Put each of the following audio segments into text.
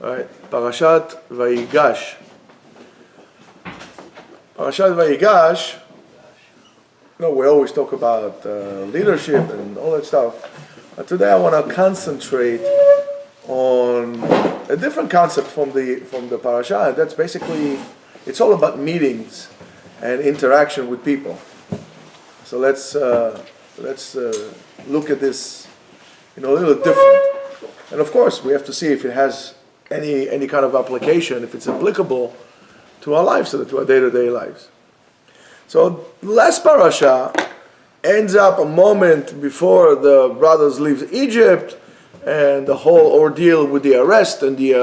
Right, Parashat Vayigash. Parashat Vayigash, we always talk about leadership and all that stuff. Today I want to concentrate on a different concept from the Parashat. That's basically, it's all about meetings and interaction with people. So let's look at this a little different. And of course, we have to see if it has any kind of application, if it's applicable to our lives, to our day-to-day lives. So last parasha ends up a moment before the brothers leave Egypt, and the whole ordeal with the arrest and the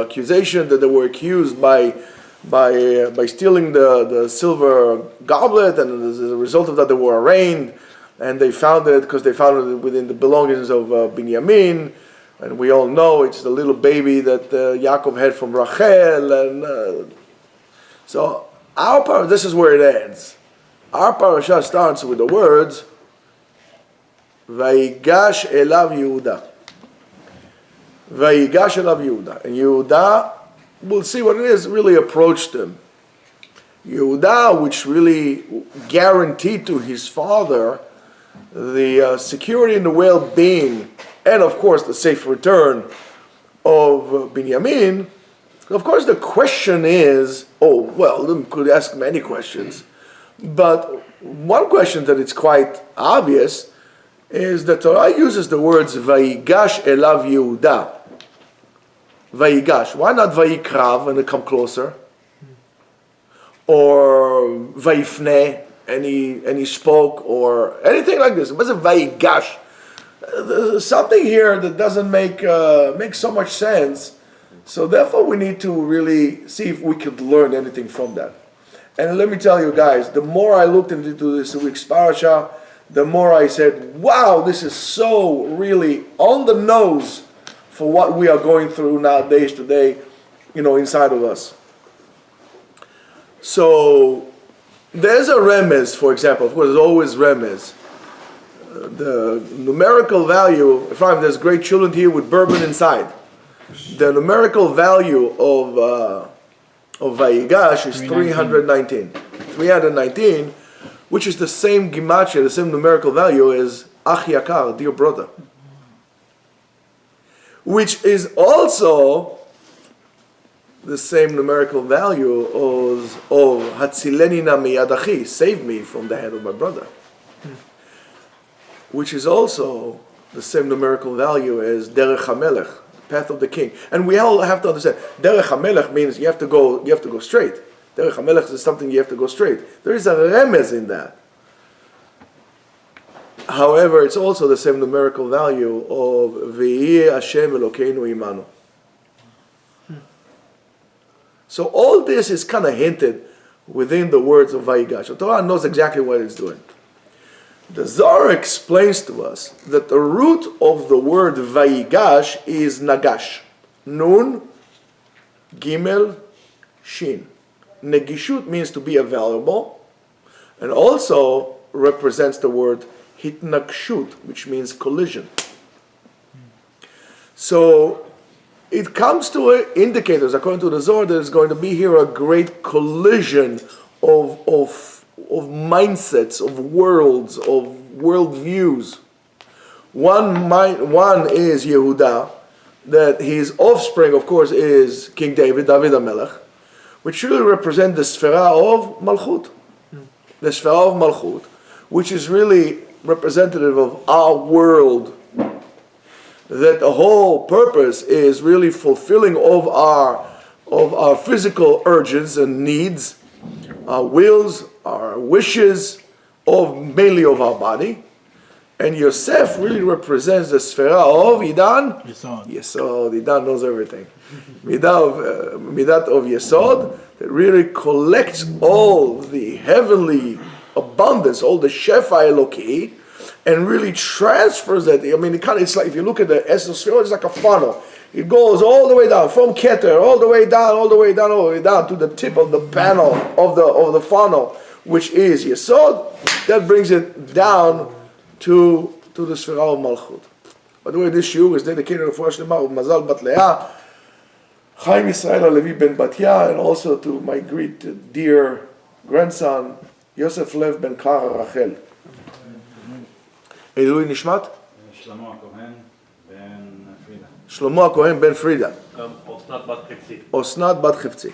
accusation that they were accused by stealing the silver goblet, and as a result of that they were arraigned, and they found it because they found it within the belongings of Binyamin. And we all know it's the little baby that Yakov had from Rachel, and so this is where it ends. Our parasha starts with the words Vayigash elav Yehuda. Vayigash elav Yehuda, and Yehuda, we'll see what it is, really approached him. Yehuda, which really guaranteed to his father the security and the well-being, and of course the safe return of Binyamin. Of course the question is, we could ask many questions, but one question that it's quite obvious is that Torah uses the words Vayigash elav Yehuda. Vayigash. Why not Vayikrav and come closer? Or Vayifne, and he spoke, or anything like this. It wasn't Vayigash. There's something here that doesn't make so much sense. So therefore we need to really see if we could learn anything from that. And let me tell you guys, the more I looked into this week's parasha, the more I said, wow, this is so really on the nose for what we are going through nowadays today, inside of us. So there's a remez, for example. Of course, there's always remez. The numerical value, Ephraim, there's great children here with bourbon inside. The numerical value of Vayigash is 319. 319, which is the same gematria, the same numerical value as Ach Yakar, dear brother. Which is also the same numerical value of Hatzileni na miyad achi, save me from the hand of my brother. Which is also the same numerical value as Derech HaMelech, path of the king. And we all have to understand, Derech HaMelech means you have to go straight. Derech HaMelech is something you have to go straight. There is a remez in that. However, it's also the same numerical value of V'yeh Hashem Elokeinu Imanu. So all this is kind of hinted within the words of Vayigash. The Torah knows exactly what it's doing. The Zohar explains to us that the root of the word Vayigash is Nagash. Nun, Gimel, Shin. Negishut means to be available, and also represents the word Hitnakshut, which means collision. So it comes to indicators, according to the Zohar, there's going to be here a great collision of mindsets, of worlds, of worldviews. One is Yehuda, that his offspring, of course, is King David HaMelech, which really represent the Sfera of Malchut. The Sfera of Malchut, which is really representative of our world, that the whole purpose is really fulfilling of our physical urges and needs, our wills, our wishes, mainly of our body. And Yosef really represents the Sfera of Idan. Yesod. Idan knows everything. Midat of Yesod, that really collects all the heavenly abundance, all the Shefa Eloki, and really transfers that. It's like, if you look at the Esosphera, it's like a funnel. It goes all the way down, from Keter, all the way down to the tip of the panel of the funnel, which is Yesod. That brings it down to the Sfera of Malchut. By the way, this shiur is dedicated to Refuah Shlema of Mazal Bat Leah, Chaim Yisrael Levi ben Batya, and also to my great dear grandson, Yosef Lev ben Kara Rachel. Elui Nishmat? Shlomo Cohen ben Frida. Shlomo Cohen ben Frida. Osnat bat Chivtzi. Osnat bat Chivtzi.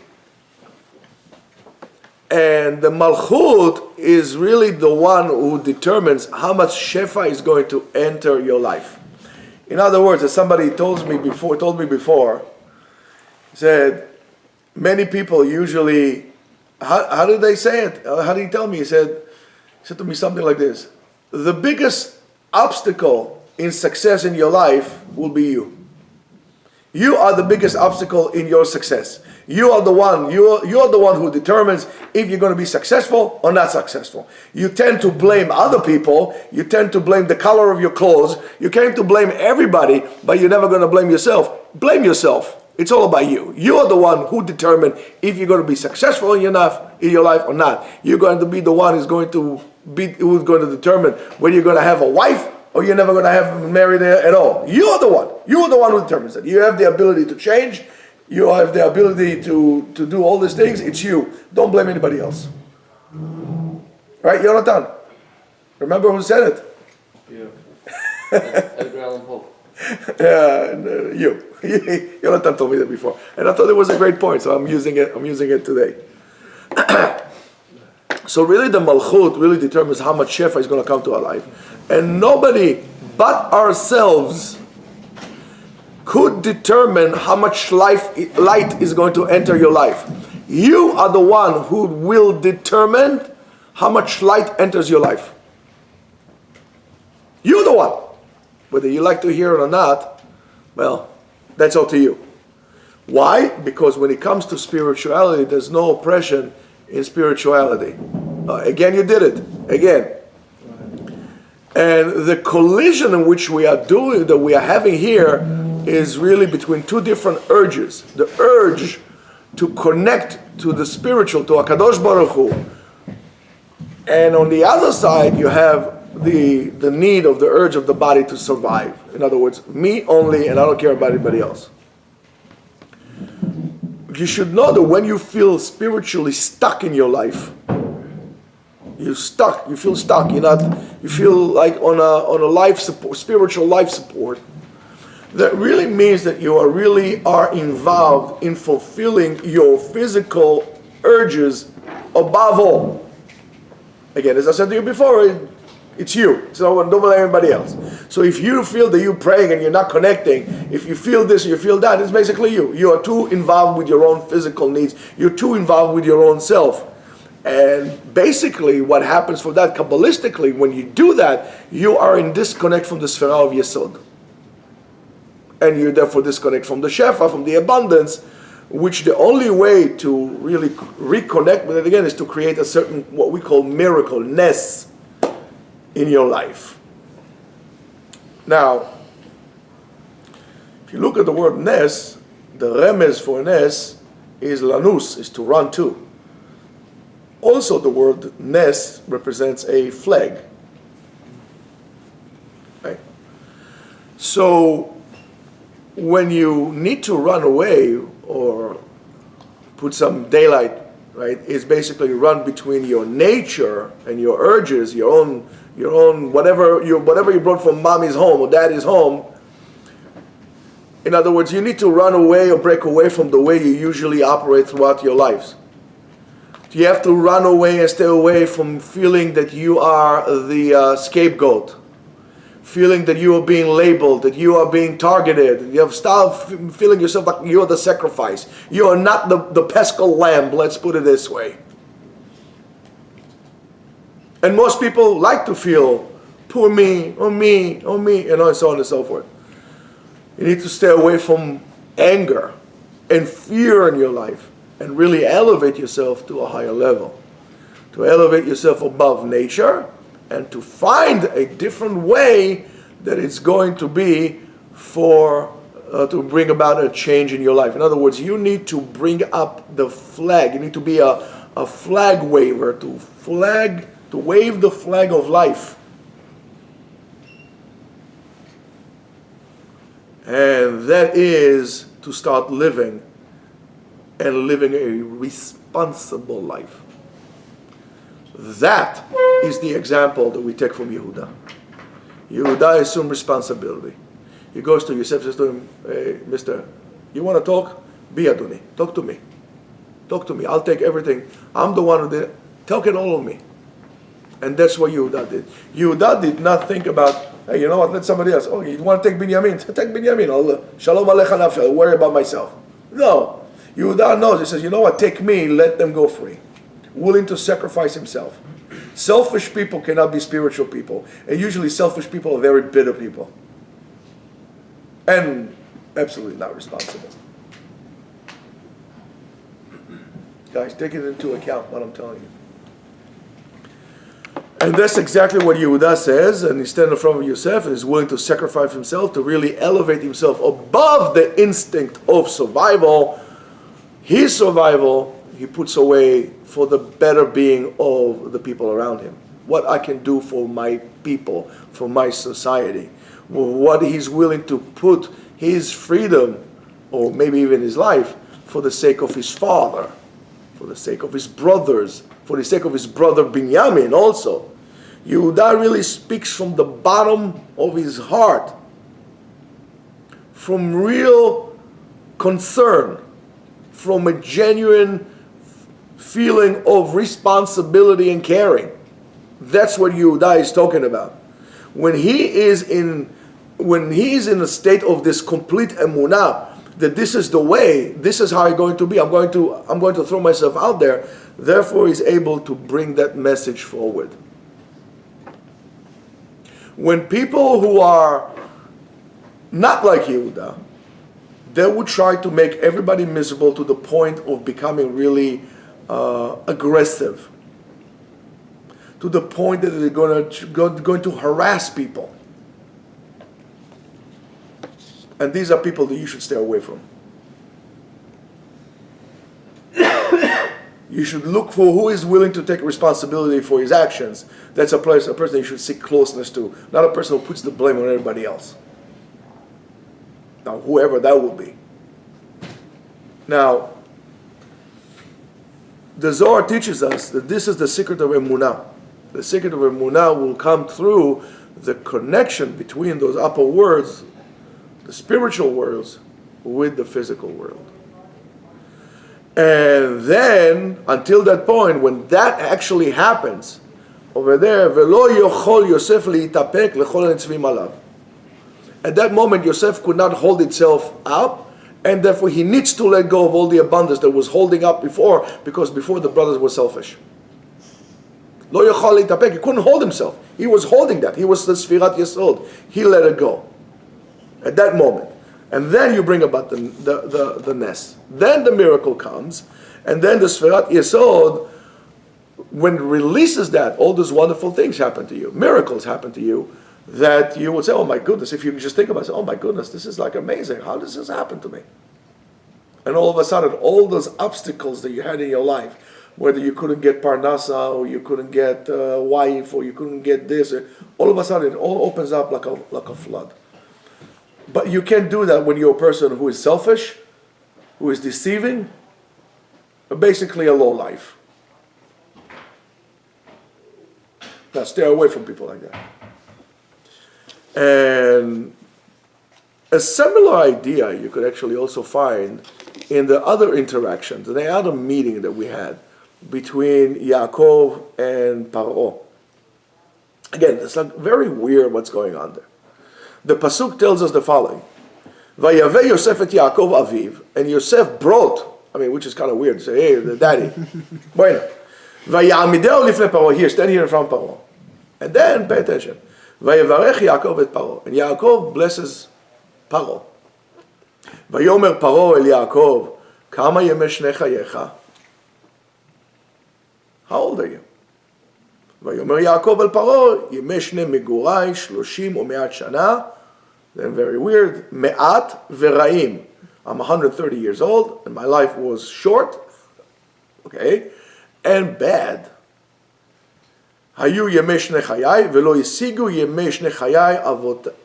And the Malchut is really the one who determines how much Shefa is going to enter your life. In other words, as somebody told me before, he said, many people usually, how did they say it? How did he tell me? He said to me something like this: the biggest obstacle in success in your life will be you. You are the biggest obstacle in your success. You are the one who determines if you're going to be successful or not successful. You tend to blame other people, you tend to blame the color of your clothes, you tend to blame everybody, but you're never going to blame yourself. Blame yourself. It's all about you. You are the one who determines if you're going to be successful in your life or not. You're going to be the one who's going to determine whether you're going to have a wife or you're never going to have married at all. You are the one. You are the one who determines it. You have the ability to change. You have the ability to do all these things. It's you. Don't blame anybody else. Right, Jonathan? Remember who said it? Yeah. Edgar Allan Poe. Yeah, you. Jonathan told me that before, and I thought it was a great point. So I'm using it today. So really, the Malchut really determines how much Shefa is going to come to our life, and nobody but ourselves could determine how much light is going to enter your life. You are the one who will determine how much light enters your life. You're the one. Whether you like to hear it or not, well, that's up to you. Why? Because when it comes to spirituality, there's no oppression in spirituality. Again, you did it. Again. And the collision in which we are having here is really between two different urges. The urge to connect to the spiritual, to HaKadosh Baruch Hu. And on the other side, you have the need of the urge of the body to survive. In other words, me only, and I don't care about anybody else. You should know that when you feel spiritually stuck in your life, you feel stuck, you feel like on a life support, spiritual life support. That really means that you are involved in fulfilling your physical urges above all. Again, as I said to you before, it's you. So don't blame anybody else. So if you feel that you're praying and you're not connecting, if you feel this or you feel that, it's basically you. You are too involved with your own physical needs. You're too involved with your own self. And basically what happens for that, Kabbalistically, when you do that, you are in disconnect from the Sfera of Yesod. And you therefore disconnect from the Shefa, from the abundance, which the only way to really reconnect with it again is to create a certain, what we call miracle, nes, in your life. Now, if you look at the word nes, the remez for nes is lanus, is to run to. Also, the word nes represents a flag. Right? So, when you need to run away or put some daylight, right, it's basically run between your nature and your urges, your own whatever you brought from mommy's home or daddy's home. In other words, you need to run away or break away from the way you usually operate throughout your lives. You have to run away and stay away from feeling that you are the scapegoat, feeling that you are being labeled, that you are being targeted. You have stopped feeling yourself like you are the sacrifice. You are not the Paschal lamb, let's put it this way. And most people like to feel, poor me, oh me, oh me, and so on and so forth. You need to stay away from anger and fear in your life and really elevate yourself to a higher level. To elevate yourself above nature and to find a different way that it's going to be to bring about a change in your life. In other words, you need to bring up the flag. You need to be a flag waver, to wave the flag of life. And that is to start living and living a responsible life. That is the example that we take from Yehuda. Yehuda assumed responsibility. He goes to Yosef, says to him, "Hey, mister, you want to talk? Be Adoni. Talk to me. Talk to me. I'll take everything. I'm the one who did it. Talk it all of me." And that's what Yehuda did. Yehuda did not think about, hey, you know what, let somebody else. Oh, you want to take Binyamin? Take Binyamin. Shalom alecha nafsha. I'll worry about myself. No. Yehuda knows. He says, you know what, take me, let them go free. Willing to sacrifice himself. Selfish people cannot be spiritual people. And usually selfish people are very bitter people. And absolutely not responsible. Guys, take it into account what I'm telling you. And that's exactly what Yehuda says, and he's standing in front of Yosef and is willing to sacrifice himself to really elevate himself above the instinct of survival. His survival, he puts away for the better being of the people around him. What I can do for my people, for my society. What he's willing to put his freedom, or maybe even his life, for the sake of his father, for the sake of his brothers, for the sake of his brother Binyamin also. Yehuda really speaks from the bottom of his heart, from real concern, from a genuine feeling of responsibility and caring. That's what Yehuda is talking about. When he is in a state of this complete emunah, that this is the way, this is how I'm going to be, I'm going to throw myself out there, therefore he's able to bring that message forward. When people who are not like Yehuda, they would try to make everybody miserable to the point of becoming really aggressive, to the point that they're going to harass people. And these are people that you should stay away from. You should look for who is willing to take responsibility for his actions. That's a person you should seek closeness to, not a person who puts the blame on everybody else. Now, whoever that will be. Now, the Zohar teaches us that this is the secret of Emunah. The secret of Emunah will come through the connection between those upper worlds, the spiritual worlds, with the physical world. And then, until that point, when that actually happens, over there, velo yochol Yosef liitapek lechol hanitzvim alav. At that moment, Yosef could not hold itself up, and therefore he needs to let go of all the abundance that was holding up before, because before the brothers were selfish. Lo yochol liitapek, he couldn't hold himself. He was holding that. He was the Sfirat Yesod. He let it go. At that moment. And then you bring about the nest. Then the miracle comes, and then the Sfirat Yesod, when it releases that, all those wonderful things happen to you. Miracles happen to you that you would say, oh my goodness, if you just think about it, oh my goodness, this is like amazing. How does this happen to me? And all of a sudden, all those obstacles that you had in your life, whether you couldn't get Parnasa, or you couldn't get wife, or you couldn't get this, all of a sudden it all opens up like a flood. But you can't do that when you're a person who is selfish, who is deceiving, basically a low life. Now stay away from people like that. And a similar idea you could actually also find in the other interactions, the other meeting that we had between Yakov and Paro. Again, it's like very weird what's going on there. The pasuk tells us the following: Vayave Yosef et Yakov aviv, and Yosef brought, which is kind of weird to say, hey, the daddy. Bueno. Vayamideu lifnei Paro, here, stand here in front of Paro. And then, pay attention. Vayevarech Yakov et Paro, and Yaakov blesses Paro. Vayomer Paro el Yaakov, kama yemei shnei chayecha? How old are you? ויאמר יעקב אל פרעה, ימי שני מגוריי, 30 ומעט שנה, then very weird, מעט ורעים. I'm 130 years old, and my life was short, okay, and bad. היו ימי שני חיי, ולא השיגו ימי שני חיי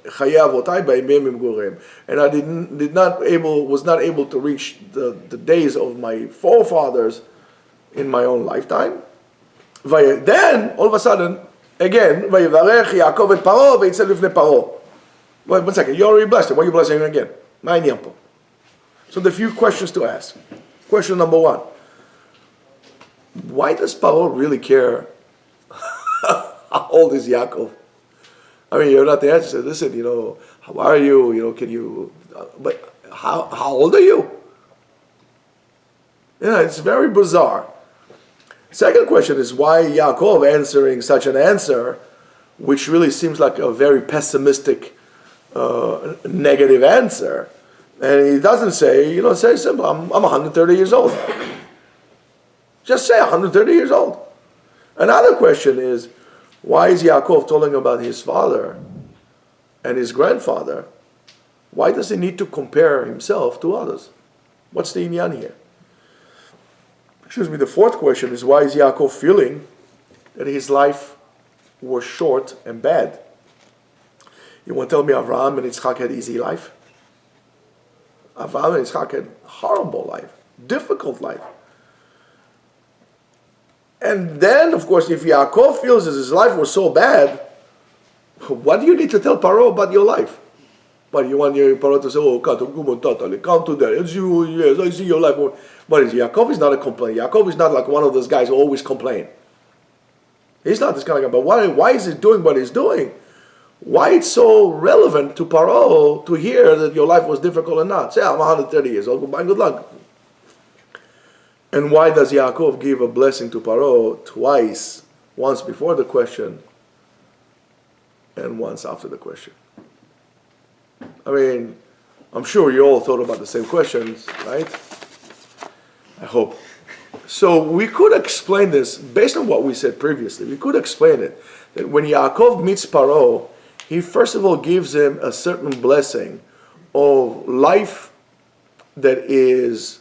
חיי אבותיי בימי ממגוריהם. And I was not able to reach the days of my forefathers in my own lifetime. Then, all of a sudden, again, ויברך יעקב את פרעה ויצא לפני פרעה. Wait, 1 second, you already blessed him. Why are you blessing him again? מה העניין פה? So there are a few questions to ask. Question number 1. Why does Paro really care how old is Yakov? I mean, you're not the answer. Listen, how are you? Can you? But how old are you? Yeah, it's very bizarre. Second question is why Yakov answering such an answer, which really seems like a very pessimistic, negative answer. And he doesn't say, say simple, I'm 130 years old. Just say 130 years old. Another question is, why is Yaakov telling about his father and his grandfather? Why does he need to compare himself to others? What's the inyan here? The fourth question is, why is Yaakov feeling that his life was short and bad? You want to tell me Avraham and Yitzchak had easy life? Avraham and Yitzchak had horrible life, difficult life. And then, of course, if Yaakov feels that his life was so bad, what do you need to tell Paro about your life? But you want your Paro to say, come to that. Yes, I see your life. But Yaakov is not a complainer. Yaakov is not like one of those guys who always complain. He's not this kind of guy. But why is he doing what he's doing? Why it's so relevant to Paro to hear that your life was difficult or not? Say, I'm 130 years old. Goodbye, good luck. And why does Yaakov give a blessing to Paro twice? Once before the question and once after the question. I mean, I'm sure you all thought about the same questions, right? I hope. So we could explain this, based on what we said previously, we could explain it, that when Yaakov meets Paro, he first of all gives him a certain blessing of life that is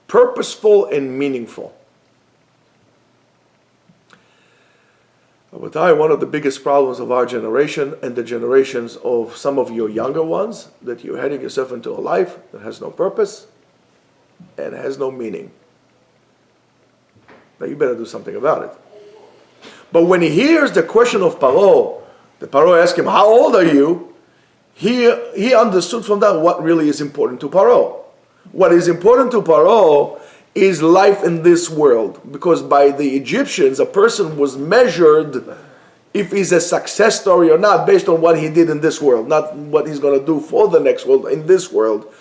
purposeful and meaningful. One of the biggest problems of our generation and the generations of some of your younger ones, that you're heading yourself into a life that has no purpose and has no meaning. Now you better do something about it. But when he hears the question of Paro, the Paro asks him, how old are you? He understood from that what really is important to Paro. What is important to Paro is life in this world, because by the Egyptians, a person was measured if he's a success story or not based on what he did in this world, not what he's going to do for the next world, in this world.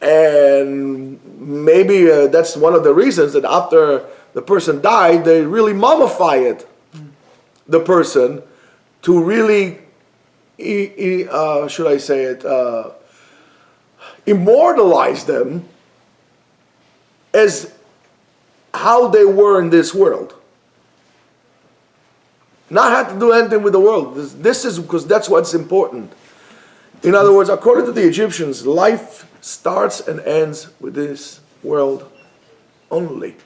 And maybe that's one of the reasons that after the person died, they really mummified the person to really, should I say it, immortalize them as how they were in this world. Not have to do anything with the world. This is because that's what's important. In other words, according to the Egyptians, life starts and ends with this world only.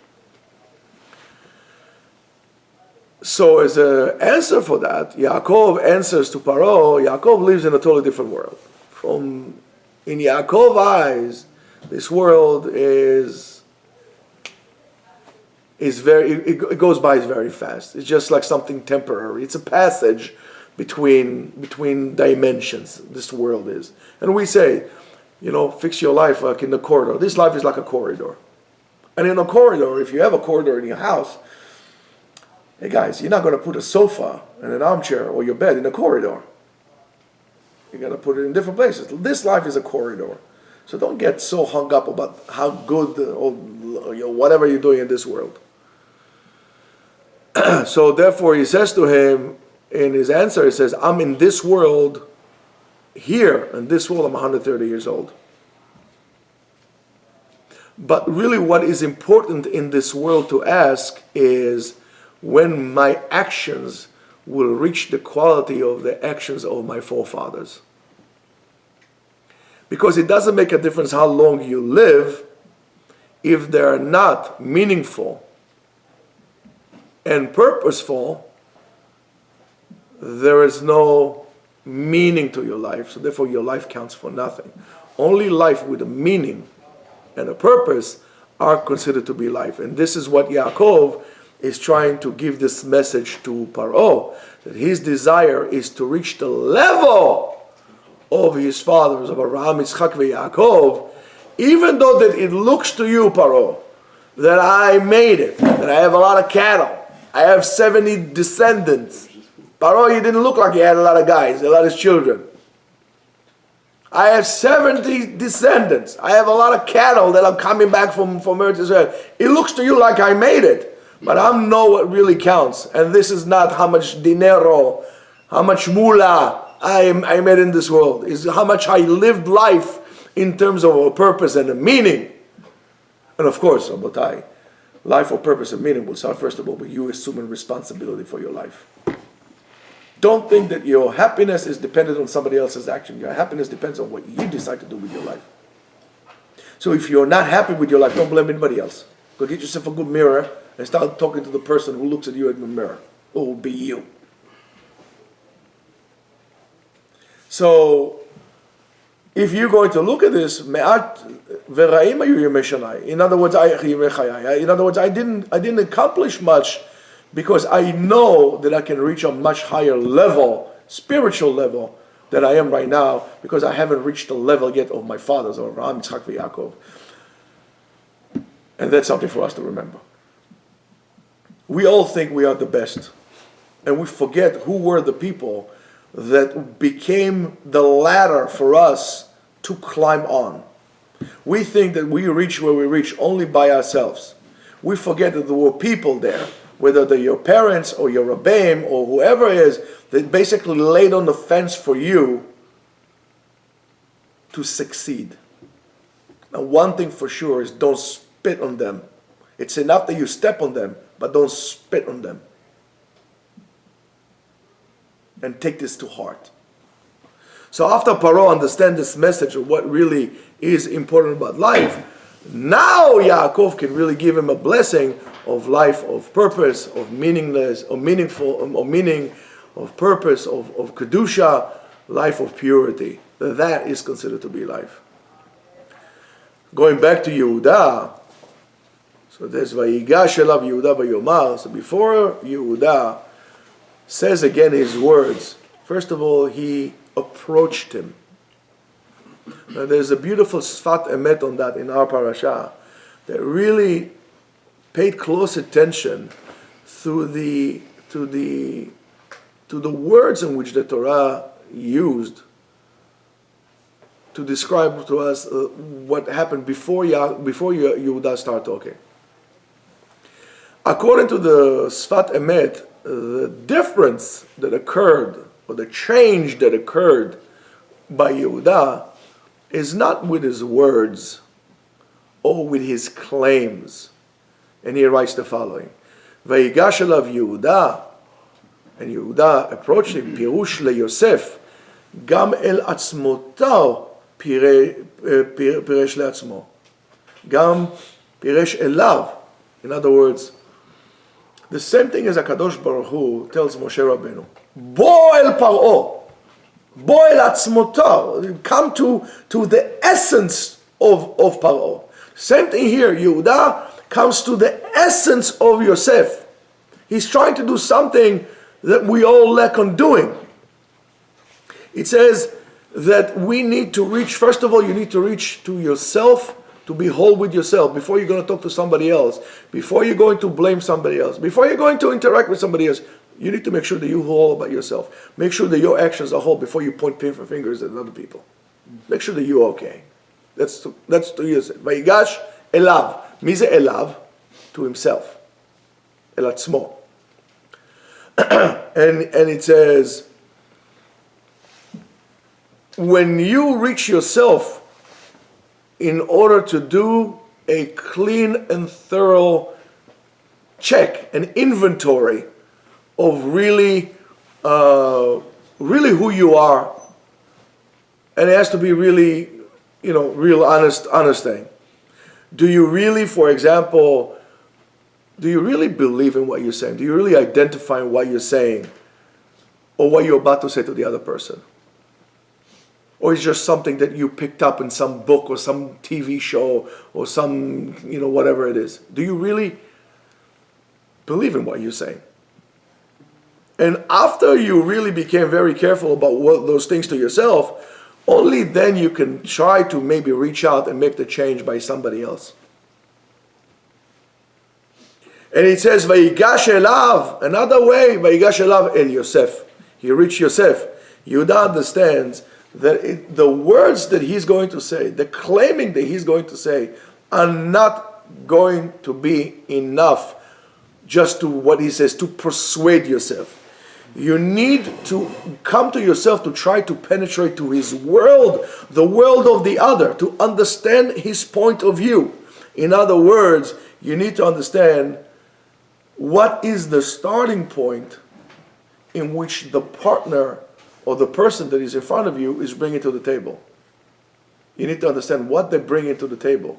So as an answer for that, Yaakov answers to Paro. Yaakov lives in a totally different world. In Yaakov's eyes, this world it goes by very fast. It's just like something temporary. It's a passage between dimensions. This world is, and we say, fix your life like in the corridor. This life is like a corridor, and in a corridor, if you have a corridor in your house, hey guys, you're not going to put a sofa and an armchair or your bed in a corridor. You're going to put it in different places. This life is a corridor. So don't get so hung up about how good or whatever you're doing in this world. So therefore he says to him, in his answer, he says, I'm in this world, here, in this world I'm 130 years old. But really what is important in this world to ask is when my actions will reach the quality of the actions of my forefathers. Because it doesn't make a difference how long you live if they are not meaningful and purposeful, there is no meaning to your life, so therefore your life counts for nothing. Only life with a meaning and a purpose are considered to be life. And this is what Yakov is trying to give this message to Paro, that his desire is to reach the level of his fathers, of Abraham, Yitzchak, and Yaakov, even though that it looks to you, Paro, that I made it, that I have a lot of cattle, I have 70 descendants. Paro, you didn't look like you had a lot of guys, a lot of children. I have 70 descendants. I have a lot of cattle that I'm coming back from Eretz Israel. It looks to you like I made it, but I know what really counts. And this is not how much dinero, how much moolah I made in this world. It's how much I lived life in terms of a purpose and a meaning. And of course, Rabotai, life of purpose and meaning will start first of all with you assuming responsibility for your life. Don't think that your happiness is dependent on somebody else's action. Your happiness depends on what you decide to do with your life. So if you're not happy with your life, don't blame anybody else. Go get yourself a good mirror and start talking to the person who looks at you in the mirror. It will be you. So if you're going to look at this, in other words, I didn't accomplish much, because I know that I can reach a much higher level, spiritual level, than I am right now, because I haven't reached the level yet of my fathers, of Abraham, Yitzchak, and Yakov. And that's something for us to remember. We all think we are the best, and we forget who were the people that became the ladder for us to climb on. We think that we reach where we reach only by ourselves. We forget that there were people there, whether they're your parents or your Rebbeim or whoever it is, that basically laid on the fence for you to succeed. Now, one thing for sure is don't spit on them. It's enough that you step on them, but don't spit on them. And take this to heart. So after Paro understands this message of what really is important about life, now Yaakov can really give him a blessing of life, of purpose, of meaningless, of meaningful, of meaning, of purpose, of kedusha, life of purity. That is considered to be life. Going back to Yehuda, so there's Vayigash elav Yehuda vayomar. So before Yehuda says again his words, first of all, he approached him. Now there's a beautiful Sfat Emet on that in our Parashat that really paid close attention to the words in which the Torah used to describe to us what happened before Yehuda started talking. According to the Sfat Emet, the difference that occurred, or the change that occurred by Yehuda, is not with his words or with his claims. And he writes the following: Vayigash elav Yehuda, and Yehuda approached him, Pirush le Yosef, gam el atzmotav piresh le atzmo, gam piresh elav. In other words, the same thing as HaKadosh Baruch Hu tells Moshe Rabbeinu, Bo el Paro, Bo el atzmotav, come to the essence of Paro. Same thing here, Yehuda comes to the essence of Yosef. He's trying to do something that we all lack on doing. It says that we need to reach, first of all, you need to reach to yourself, to be whole with yourself, before you're going to talk to somebody else, before you're going to blame somebody else, before you're going to interact with somebody else. You need to make sure that you're whole about yourself. Make sure that your actions are whole before you point fingers at other people. Make sure that you're okay. That's to Yosef. Vayigash elav. Mize elav, to himself. El atzmo. And it says, when you reach yourself in order to do a clean and thorough check, an inventory of really who you are, and it has to be really, real honest thing. Do you really, for example, do you really believe in what you're saying? Do you really identify what you're saying or what you're about to say to the other person? Or is it just something that you picked up in some book or some TV show or some, whatever it is? Do you really believe in what you're saying? And after you really became very careful about those things to yourself, only then you can try to maybe reach out and make the change by somebody else. And it says, Vayigash elav, another way, Vayigash elav el Yosef. He reached Yosef. Yehuda understands that the words that he's going to say, the claiming that he's going to say, are not going to be enough just to what he says, to persuade Yosef. You need to come to yourself to try to penetrate to his world, the world of the other, to understand his point of view. In other words, you need to understand what is the starting point in which the partner or the person that is in front of you is bringing to the table. You need to understand what they bring into the table.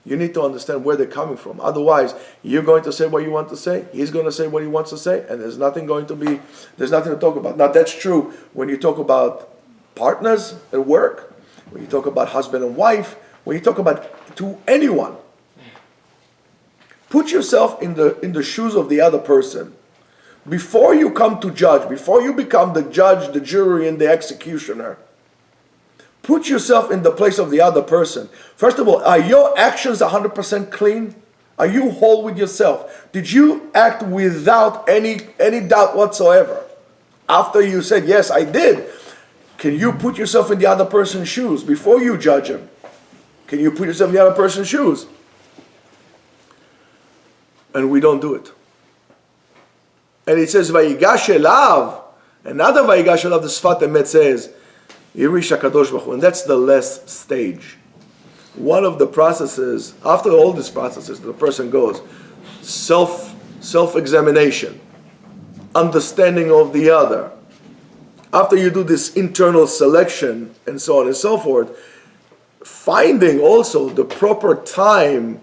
You need to understand where they're coming from. Otherwise, you're going to say what you want to say, he's going to say what he wants to say, and there's nothing to talk about. Now, that's true when you talk about partners at work, when you talk about husband and wife, when you talk about to anyone. Put yourself in the shoes of the other person. Before you come to judge, before you become the judge, the jury, and the executioner, put yourself in the place of the other person. First of all, are your actions 100% clean? Are you whole with yourself? Did you act without any doubt whatsoever? After you said, yes, I did, can you put yourself in the other person's shoes before you judge him? Can you put yourself in the other person's shoes? And we don't do it. And it says, Vayigash elav. Another Vayigash elav, the Sfat Emet says, Yirish HaKadosh Baruch Hu. And that's the last stage. One of the processes, after all these processes, the person goes, self-examination, understanding of the other. After you do this internal selection, and so on and so forth, finding also the proper time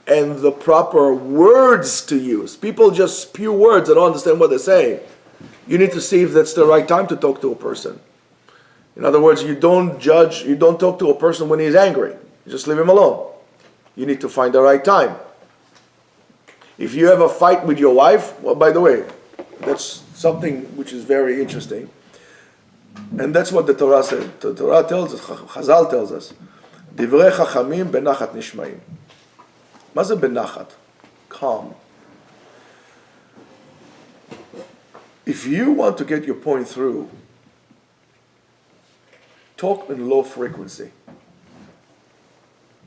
and the proper words to use. People just spew words and don't understand what they're saying. You need to see if that's the right time to talk to a person. In other words, you don't judge, you don't talk to a person when he's angry. You just leave him alone. You need to find the right time. If you have a fight with your wife, well, by the way, that's something which is very interesting. And that's what the Torah says. The Torah tells us, Chazal tells us, Divrei Chachamim benachat nishmaim. מה זה בנחת? Calm. If you want to get your point through, talk in low frequency.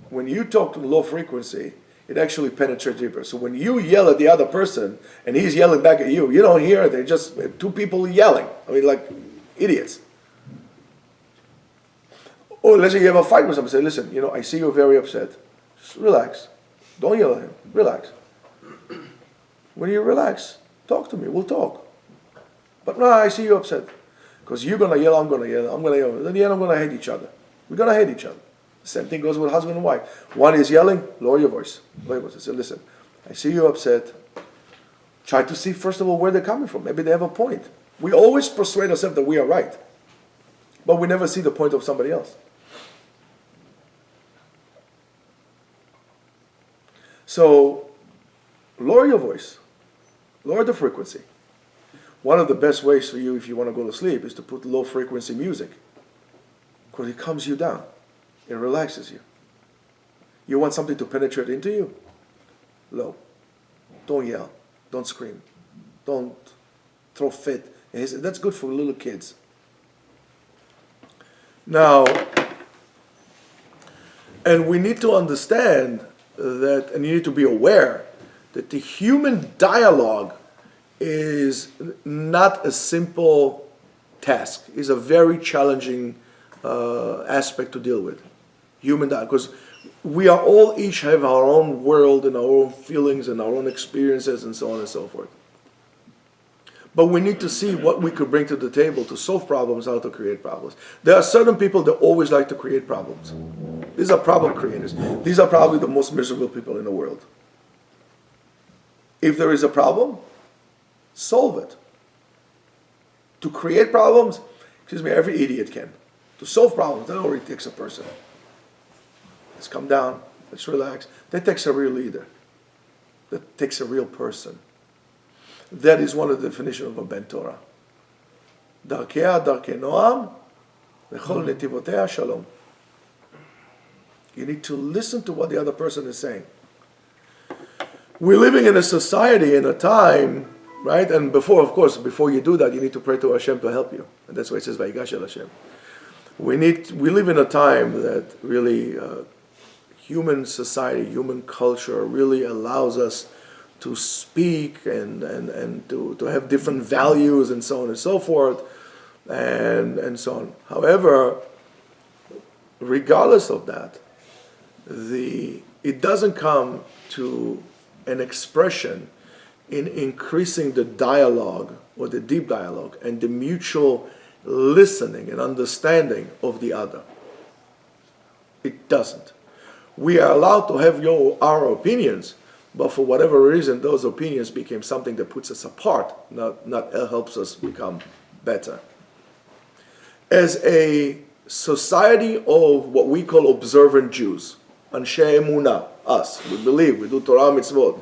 When you talk in low frequency, it actually penetrates deeper. So when you yell at the other person and he's yelling back at you, you don't hear it. They're just two people yelling. I mean, like idiots. Or let's say you have a fight with somebody. Say, listen, I see you're very upset. Just relax. Don't yell at him. Relax. When you relax, talk to me. We'll talk. But no, I see you upset. Because you're going to yell, I'm going to yell, I'm going to yell. In the end, I'm going to hate each other. We're going to hate each other. The same thing goes with husband and wife. One is yelling, lower your voice. Lower your voice. I say, listen, I see you upset. Try to see, first of all, where they're coming from. Maybe they have a point. We always persuade ourselves that we are right. But we never see the point of somebody else. So, lower your voice. Lower the frequency. One of the best ways for you, if you want to go to sleep, is to put low frequency music. Because it calms you down. It relaxes you. You want something to penetrate into you? Low. Don't yell. Don't scream. Don't throw fit. That's good for little kids. Now, and we need to understand that, and you need to be aware that the human dialogue is not a simple task. It's a very challenging aspect to deal with. Human dialogue, because we are all each have our own world and our own feelings and our own experiences and so on and so forth. But we need to see what we could bring to the table to solve problems, how to create problems. There are certain people that always like to create problems. These are problem creators. These are probably the most miserable people in the world. If there is a problem, solve it. To create problems, every idiot can. To solve problems, that already takes a person. Let's come down, let's relax. That takes a real leader. That takes a real person. That is one of the definitions of a Ben Torah. Darkea darkei noam, v'chol netivotea shalom. You need to listen to what the other person is saying. We're living in a society, in a time, right? And before you do that, you need to pray to Hashem to help you. And that's why it says, Vayigash el Hashem. We live in a time that really, human society, human culture really allows us to speak and to have different values and so on and so forth, and so on. However, regardless of that, it doesn't come to an expression in increasing the dialogue or the deep dialogue and the mutual listening and understanding of the other. It doesn't. We are allowed to have our opinions, but for whatever reason, those opinions became something that puts us apart, not helps us become better. As a society of what we call observant Jews, Anshe Emunah, us, we believe, we do Torah mitzvot.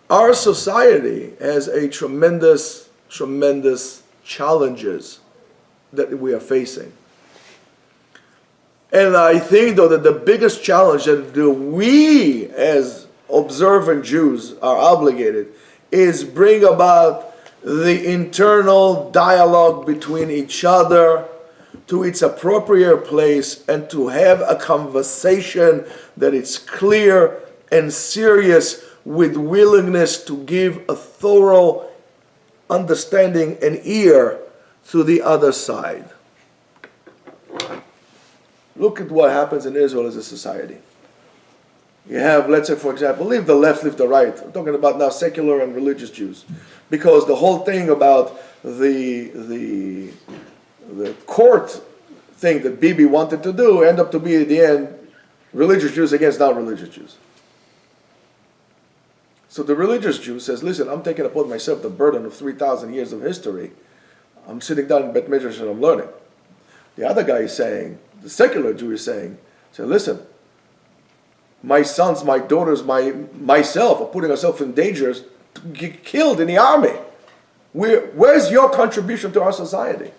Our society has a tremendous challenges that we are facing. And I think, though, that the biggest challenge that we as observant Jews are obligated is bring about the internal dialogue between each other to its appropriate place and to have a conversation that is clear and serious with willingness to give a thorough understanding and ear to the other side. Look at what happens in Israel as a society. You have, let's say, for example, leave the left, leave the right. I'm talking about now secular and religious Jews. Because the whole thing about the court thing that Bibi wanted to do ended up to be, at the end, religious Jews against non-religious Jews. So the religious Jew says, listen, I'm taking upon myself the burden of 3,000 years of history. I'm sitting down in Bet Midrash and I'm learning. The other guy is saying, the secular Jew is saying, listen, my sons, my daughters, myself are putting ourselves in danger to get killed in the army. Where's your contribution to our society?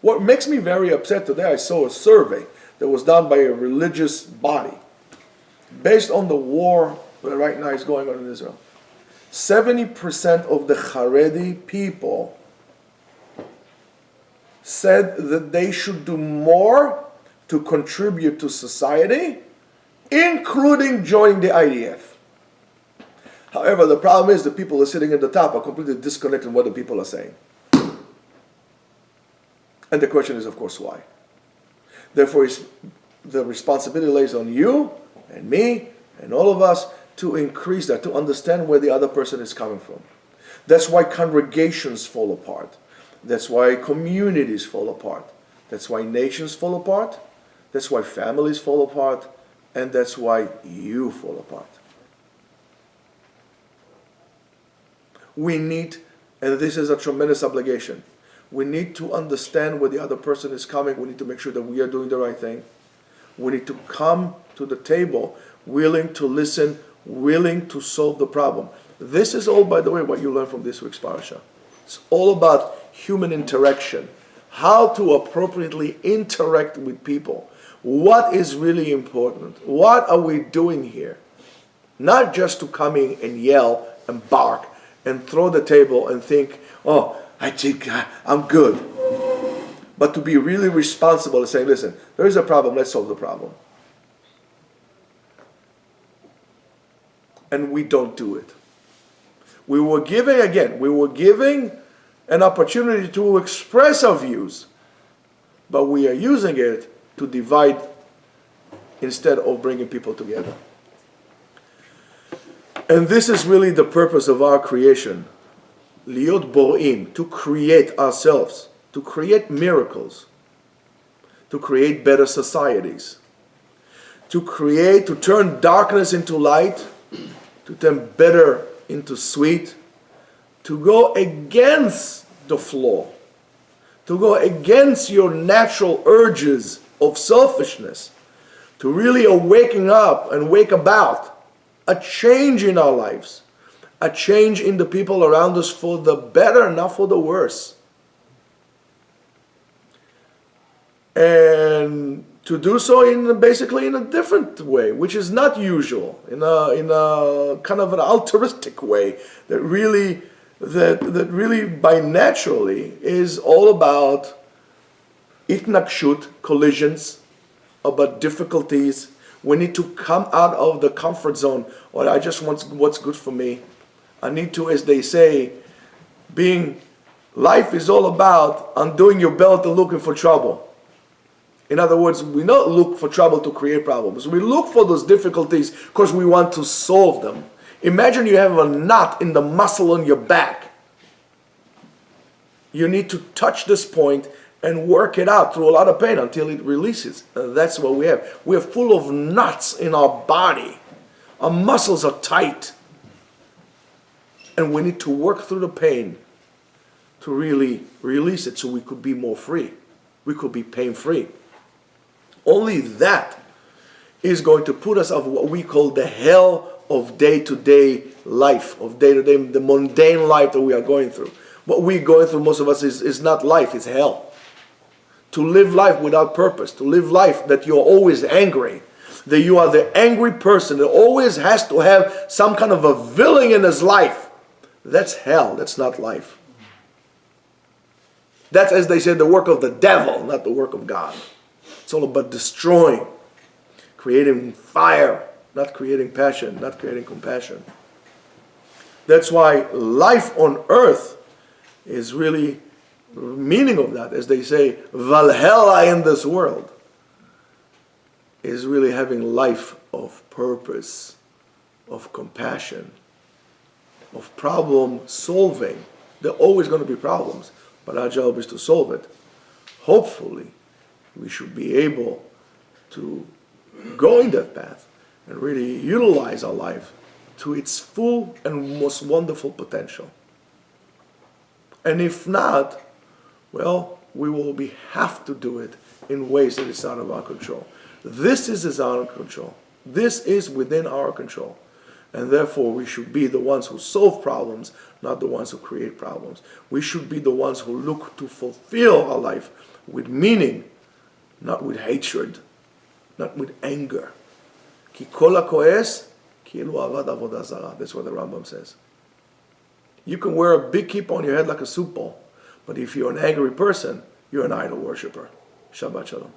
What makes me very upset today, I saw a survey that was done by a religious body based on the war that right now is going on in Israel. 70% of the Haredi people said that they should do more to contribute to society, including joining the IDF. However, the problem is the people who are sitting at the top are completely disconnected from what the people are saying. And the question is, of course, why? Therefore, the responsibility lays on you and me and all of us to increase that, to understand where the other person is coming from. That's why congregations fall apart. That's why communities fall apart. That's why nations fall apart. That's why families fall apart. And that's why you fall apart. We need, and this is a tremendous obligation, we need to understand where the other person is coming. We need to make sure that we are doing the right thing. We need to come to the table willing to listen, willing to solve the problem. This is all, by the way, what you learn from this week's parasha. It's all about human interaction, how to appropriately interact with people. What is really important? What are we doing here? Not just to come in and yell and bark and throw the table and think, oh, I think I'm good. But to be really responsible and say, listen, there is a problem, let's solve the problem. And we don't do it. We were giving an opportunity to express our views, but we are using it to divide instead of bringing people together. And this is really the purpose of our creation. Liot borim, to create ourselves, to create miracles, to create better societies, to turn darkness into light, to turn bitter into sweet, to go against the flow, to go against your natural urges of selfishness, to really a waking up and wake about a change in our lives, a change in the people around us for the better, not for the worse. And to do so basically in a different way, which is not usual, in a kind of an altruistic way that really by naturally is all about itnakshut, collisions, about difficulties. We need to come out of the comfort zone, or I just want what's good for me. I need to, as they say, life is all about undoing your belt and looking for trouble. In other words, we don't look for trouble to create problems. We look for those difficulties because we want to solve them. Imagine you have a knot in the muscle on your back. You need to touch this point and work it out through a lot of pain until it releases. That's what we have. We are full of knots in our body. Our muscles are tight. And we need to work through the pain to really release it so we could be more free. We could be pain-free. Only that is going to put us of what we call the hell of day-to-day life, of day-to-day, the mundane life that we are going through. What we're going through, most of us, is not life, it's hell. To live life without purpose, to live life that you're always angry, that you are the angry person that always has to have some kind of a villain in his life. That's hell, that's not life. That's, as they say, the work of the devil, not the work of God. It's all about destroying, creating fire, not creating passion, not creating compassion. That's why life on earth is really, the meaning of that, as they say, Valhalla in this world, is really having life of purpose, of compassion, of problem solving. There are always going to be problems, but our job is to solve it. Hopefully, we should be able to go in that path and really utilize our life to its full and most wonderful potential. And if not, well, we will have to do it in ways that it's out of our control. This is out of control. This is within our control. And therefore, we should be the ones who solve problems, not the ones who create problems. We should be the ones who look to fulfill our life with meaning, not with hatred, not with anger. Ki kol hakoes ki'ilu avad avodah zarah. That's what the Rambam says. You can wear a big kippah on your head like a soup bowl, but if you're an angry person, you're an idol worshiper. Shabbat shalom.